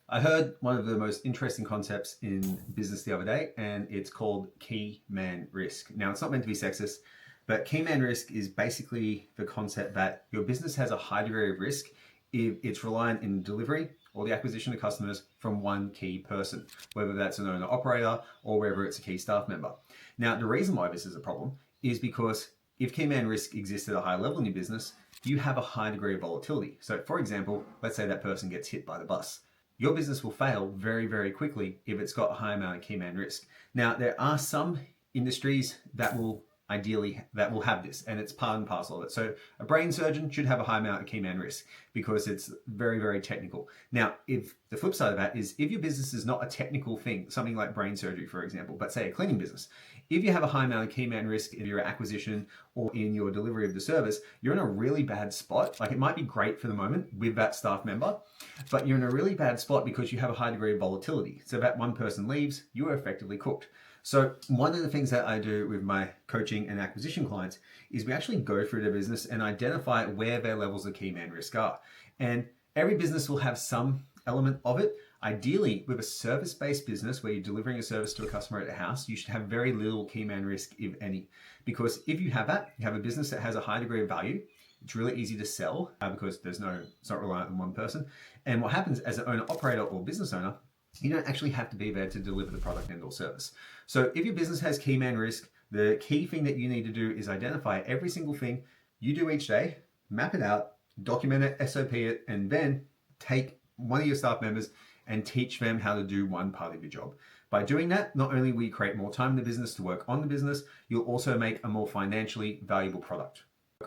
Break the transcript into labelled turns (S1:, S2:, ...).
S1: I heard one of the most interesting concepts in business the other day, and it's called key man risk. Now, it's not meant to be sexist, but key man risk is basically the concept that your business has a high degree of risk if it's reliant in delivery or the acquisition of customers from one key person, whether that's an owner operator or whether it's a key staff member. Now, the reason why this is a problem is because if key man risk exists at a high level in your business, you have a high degree of volatility. So, for example, let's say that person gets hit by the bus. Your business will fail very, very quickly if it's got a high amount of key man risk. Now, there are some industries that will have this, and it's part and parcel of it. So a brain surgeon should have a high amount of key man risk because it's very, very technical. Now, if the flip side of that is if your business is not a technical thing, something like brain surgery, for example, but say a cleaning business, if you have a high amount of key man risk in your acquisition or in your delivery of the service, you're in a really bad spot. Like, it might be great for the moment with that staff member, but you're in a really bad spot because you have a high degree of volatility. So if that one person leaves, you are effectively cooked. So one of the things that I do with my coaching and acquisition clients is we actually go through their business and identify where their levels of key man risk are. And every business will have some element of it. Ideally, with a service-based business where you're delivering a service to a customer at a house, you should have very little key man risk, if any. Because if you have that, you have a business that has a high degree of value. It's really easy to sell because it's not reliant on one person. And what happens as an owner operator or business owner, you don't actually have to be there to deliver the product and or service. So if your business has key man risk, the key thing that you need to do is identify every single thing you do each day, map it out, document it, SOP it, and then take one of your staff members and teach them how to do one part of your job. By doing that, not only will you create more time in the business to work on the business, you'll also make a more financially valuable product.